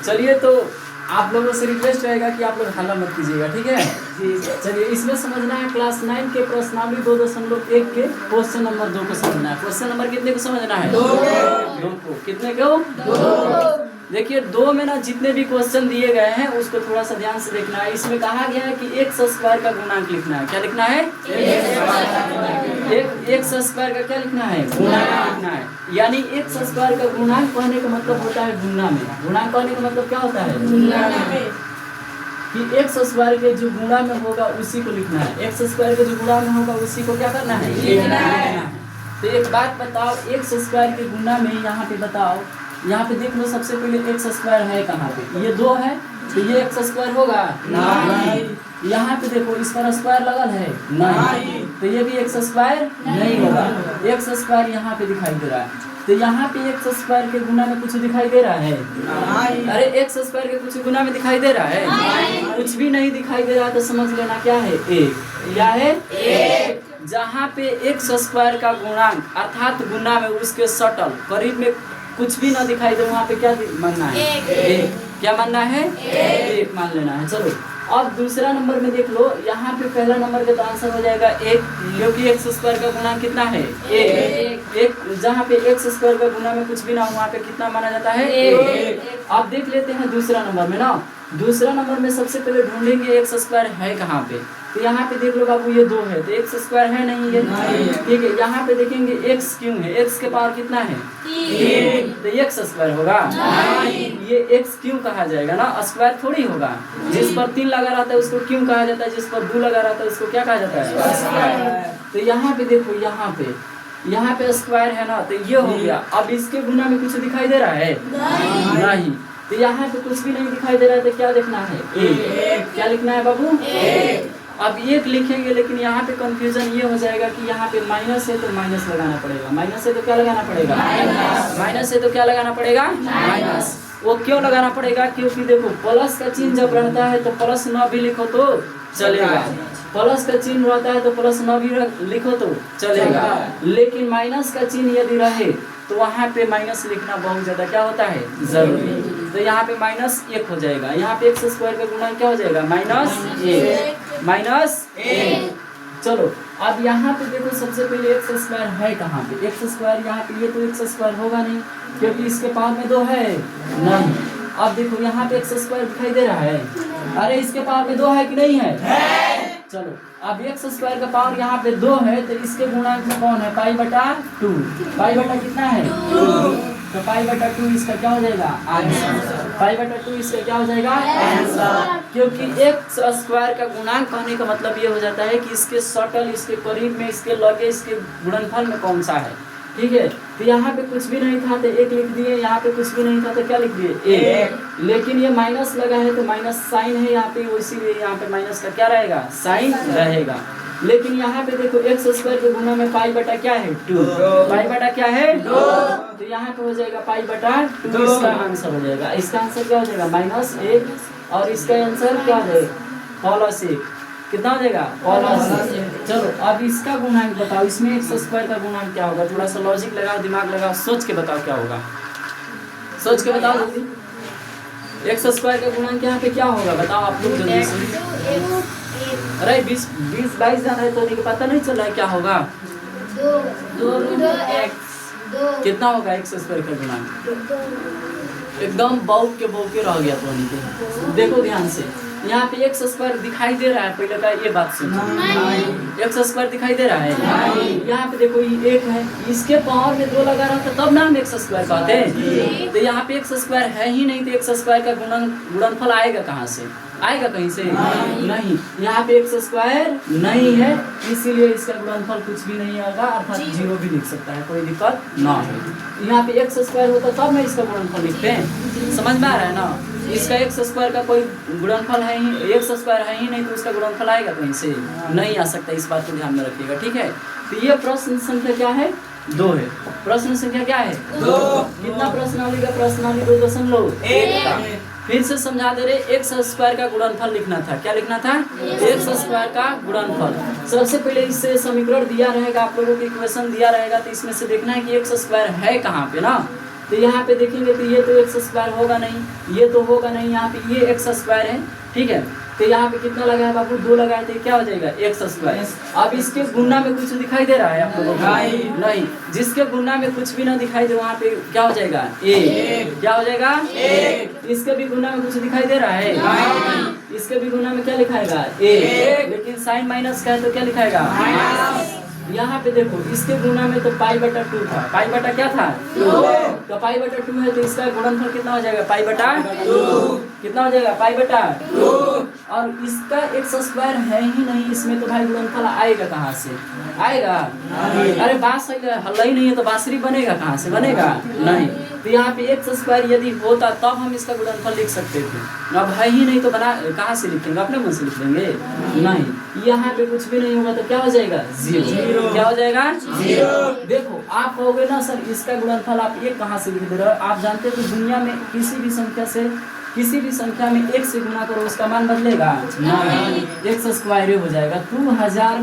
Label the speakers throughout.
Speaker 1: चलिए तो आप लोगों से रिक्वेस्ट रहेगा कि आप लोग हल्ला मत कीजिएगा, ठीक है। चलिए इसमें समझना है क्लास 9 के प्रश्नावली 2.1 के क्वेश्चन नंबर 2 को समझना है। क्वेश्चन नंबर कितने को समझना है? 2 को। कितने को? 2। देखिए 2 में ना जितने भी क्वेश्चन दिए गए हैं उसको थोड़ा सा ध्यान से देखना है। इसमें कहा गया है कि x स्क्वायर का गुणांक लिखना है। क्या लिखना है? x स्क्वायर का क्या लिखना है? गुणांक लिखना है। यानी x स्क्वायर का गुणांक कहने का मतलब होता है गुणा में। गुणांक कहने का मतलब क्या होता है? गुणा में। कि x स्क्वायर के जो गुणा में होगा उसी को लिखना है। x स्क्वायर के जो गुणा में होगा उसी को क्या करना है? लिखना है। तो एक बात बताओ, x स्क्वायर के गुणा में यहाँ पे बताओ, यहाँ पे देख लो सबसे पहले x स्क्वायर है कहाँ पे? ये 2 है तो ये x स्क्वायर होगा? नहीं। यहाँ पे देखो इस पर स्क्वायर लगल है? नहीं। तो ये भी x स्क्वायर नहीं होगा। x स्क्वायर यहाँ पे दिखाई दे रहा है, तो यहाँ पे x स्क्वायर के गुना में कुछ दिखाई दे रहा है? नहीं। अरे x स्क्वायर के कुछ गुना में दिखाई दे रहा है? नहीं। कुछ भी नहीं दिखाई दे रहा तो समझ लेना क्या है? 1। क्या है? 1। जहाँ पे x स्क्वायर का गुणांक अर्थात गुना में उसके सटल करीब में कुछ भी ना दिखाई दे, वहाँ पे क्या मानना है? 1। क्या मानना है? 1 मान लेना है। चलो अब दूसरा नंबर में देख लो, यहाँ पे पहला नंबर का तो आंसर हो जाएगा 1, क्योंकि x स्क्वायर का गुणांक कितना है? 1। जहाँ पे x स्क्वायर का गुना में कुछ भी ना हो वहाँ पे कितना माना जाता है? 1। अब देख लेते हैं दूसरा नंबर में ना। दूसरा नंबर में सबसे पहले ढूंढेंगे x स्क्वायर है कहाँ पे। तो यहाँ पे देख लो बाबू ये 2 है तो x स्क्वायर है नहीं है, ठीक है। यहाँ पे देखेंगे x क्यों है? x के पावर कितना है? 3। तो x स्क्वायर होगा? नहीं। ये x क्यों कहा जाएगा ना, स्क्वायर थोड़ी होगा। जिस पर 3 लगा रहता है उसको क्यों कहा जाता है, जिस पर 2 लगा रहता है उसको क्या कहा जाता है? स्क्वायर। तो यहाँ पे देखो यहाँ पे स्क्वायर है ना, तो ये हो गया। अब इसके गुना में कुछ दिखाई दे रहा है? नहीं। तो यहाँ पे कुछ भी नहीं दिखाई दे रहा है तो क्या लिखना है? 1। क्या लिखना है बाबू? 1। अब 1 लिखेंगे, लेकिन यहाँ पे कंफ्यूजन ये हो जाएगा कि यहाँ पे माइनस है तो माइनस लगाना पड़ेगा। माइनस है तो क्या लगाना पड़ेगा? माइनस है तो क्या लगाना पड़ेगा? माइनस। वो क्यों लगाना पड़ेगा? क्योंकि देखो प्लस का चिन्ह जब रहता है तो प्लस न भी लिखो तो चलेगा, प्लस का चिन्ह रहता है तो प्लस न भी लिखो तो चलेगा, लेकिन माइनस का चिन्ह यदि रहे तो वहाँ पे माइनस लिखना बहुत ज्यादा क्या होता है? जरूरी। तो यहाँ पे -1 हो जाएगा। यहाँ पे x स्क्वायर का गुणा क्या हो जाएगा? -1। चलो अब यहाँ पे देखो सबसे पहले x स्क्वायर है कहाँ पे? x स्क्वायर यहाँ पे, ये तो x स्क्वायर होगा नहीं क्योंकि इसके पावर में 2 है नहीं। अब देखो यहाँ पे x स्क्वायर दिखाई दे रहा है? अरे इसके पावर में 2 है कि नहीं है? चलो अब x स्क्वायर का पावर यहाँ पे 2 है तो इसके गुणांक में कौन है? π/2। π/, कितना है? 2। तो π/2 इसका क्या हो जाएगा? आंसर। π/2 इसका क्या हो जाएगा? आंसर। क्योंकि x स्क्वायर का गुणांक कहने का मतलब ये हो जाता है कि इसके सटल, इसके करीब में, इसके लगे, इसके गुणनफल में कौन सा है, ठीक है। तो यहाँ पे कुछ भी नहीं था तो 1 लिख दिए, यहाँ पे कुछ भी नहीं था तो क्या लिख दिए? 1। लेकिन ये माइनस लगा है तो माइनस साइन है यहाँ पे, इसीलिए यहाँ पे माइनस का क्या रहेगा? साइन रहेगा। लेकिन यहाँ पे देखो x स्क्वायर के गुना में π/, क्या है? 2। π/, क्या है? 2। तो यहाँ पे हो जाएगा π/2, इसका आंसर हो जाएगा। इसका आंसर क्या हो जाएगा? -1। और इसका आंसर क्या हो जाएगा? +1। कितना हो जाएगा? +1। चलो अब इसका गुणांक बताओ, इसमें x स्क्वायर का गुणांक क्या होगा? थोड़ा सा लॉजिक लगाओ, दिमाग लगाओ, सोच के बताओ क्या होगा। सोच के बताओ जल्दी। x स्क्वायर का गुणांक यहाँ पे क्या होगा? बताओ आप लोग जल्दी से। अरे 20-22 जन है तो पता नहीं चल रहा है क्या होगा? 2x। कितना होगा x स्क्वायर का गुणांक? एकदम बौक के रह गया तो देखो ध्यान से। यहाँ पे x स्क्वायर दिखाई दे रहा है? पहले का ये बात सुनो, x स्क्वायर दिखाई दे रहा है? यहाँ पे देखो ये 1 है, इसके पावर में 2 लगा रहा था तब ना हम x स्क्वायर कहते हैं। तो यहाँ पे x स्क्वायर है ही नहीं तो x स्क्वायर का गुणनफल आएगा कहाँ से? आएगा कहीं से? नहीं। यहाँ पे x स्क्वायर नहीं है इसीलिए इसका गुणनफल कुछ भी नहीं होगा, अर्थात 0 भी लिख सकता है, कोई दिक्कत ना हो। यहाँ पे x स्क्वायर होता तब मैं इसका गुणनफल लिखते हैं, समझ में आ रहा है ना? इसका x स्क्वायर का कोई गुणनफल है ही, x स्क्वायर है ही नहीं तो उसका गुणनफल आएगा कहीं से? नहीं आ सकता। इस बात को ध्यान में रखिएगा, ठीक है। तो ये प्रश्न संख्या क्या है? 2 है। प्रश्न संख्या क्या है? 2। कितना प्रश्नावली का? प्रश्नावली 2.1 फिर से समझा दे रहे, x स्क्वायर का गुणनफल लिखना था। क्या लिखना था? x स्क्वायर का गुणनफल। सबसे पहले इससे समीकरण दिया रहेगा, आप लोगों को इक्वेशन दिया रहेगा तो इसमें से देखना है कि x स्क्वायर है कहाँ पे ना। तो यहाँ पे देखेंगे तो ये तो एक्स स्क्वायर होगा नहीं, ये तो होगा नहीं, यहाँ पे ये एक्स स्क्वायर है, ठीक है। तो यहाँ पे कितना लगा है बाबू, 2 लगाए तो क्या हो जाएगा एक्स स्क्वायर। अब इसके गुना में कुछ दिखाई दे रहा है आप लोगों को? नहीं। जिसके गुना में कुछ भी ना दिखाई दे वहाँ पे क्या हो जाएगा, ए। क्या हो जाएगा, ए। इसके भी गुना में कुछ दिखाई दे रहा है? नहीं। इसके भी गुना में क्या लिखाएगा, ए। लेकिन साइन माइनस का है तो क्या लिखाएगा, माइनस। यहाँ पे देखो इसके गुना में तो पाई बटा 2 था, पाई बटा क्या था, 2। तो पाई बटा 2 है तो इसका गुणनफल कितना हो जाएगा, पाई बटा 2। कितना हो जाएगा, पाई बटा 2। और इसका एक्स स्क्वायर है ही नहीं, इसमें तो भाई गुणनफल आएगा कहाँ से, आएगा? अरे बांस हल्ला ही नहीं है तो बांसुरी बनेगा कहाँ से, बनेगा नहीं। तो यहाँ पे एक्स स्क्वायर यदि होता तब हम इसका गुणनफल लिख सकते थे, अब है ही नहीं तो बना कहाँ से लिखेंगे, अपने मन से लिख लेंगे? नहीं। यहाँ पे कुछ भी नहीं होगा तो क्या हो जाएगा, 0। क्या हो जाएगा, 0। देखो आप कहोगे ना सर इसका गुणनफल आप एक कहाँ से लिख दे रहे हो? आप जानते हो कि दुनिया में किसी भी संख्या में 1 से गुना करो उसका मान बदलेगा नहीं, एक्स स्क्वायर हो जाएगा। तू 1000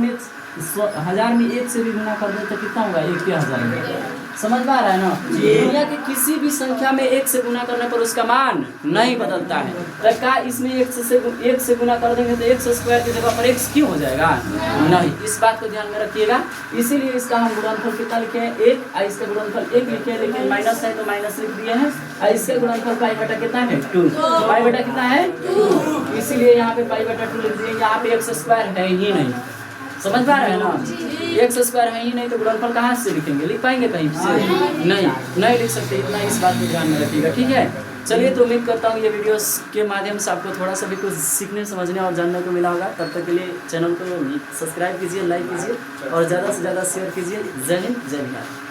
Speaker 1: में 1 से भी गुना कर दे तो कितना होगा, 1000। समझ में आ रहा है ना? दुनिया के किसी भी संख्या में 1 से गुना करने पर उसका मान नहीं बदलता है। तो क्या इसमें 1 से गुना कर देंगे तो एक्स स्क्वायर की जगह पर x क्यों हो जाएगा, नहीं। इस बात को ध्यान में रखिएगा। इसीलिए इसका हम गुणनफल कितना लिखे हैं, 1। और इसका गुणनफल 1 लिखे हैं, लेकिन माइनस है तो माइनस लिख दिए हैं। और इसका गुणनफल पाई बटा कितना है, 2। पाई बटा कितना है, 2। इसीलिए यहाँ पे पाई बटा 2 लिख दिए। यहाँ पे एक्स स्क्वायर है ही नहीं, समझ पा रहे हैं ना? एक्स स्क्वायर है ही नहीं तो गुणनफल कहाँ से लिखेंगे, लिख पाएंगे कहीं से? नहीं लिख सकते। इतना इस बात को ध्यान में रखिएगा, ठीक है। चलिए तो उम्मीद करता हूँ ये वीडियोस के माध्यम से आपको थोड़ा सा भी कुछ सीखने, समझने और जानने को मिला होगा। तब तक के लिए चैनल को सब्सक्राइब कीजिए, लाइक कीजिए और ज़्यादा से ज़्यादा शेयर कीजिए। जय हिंद, जय बिहार।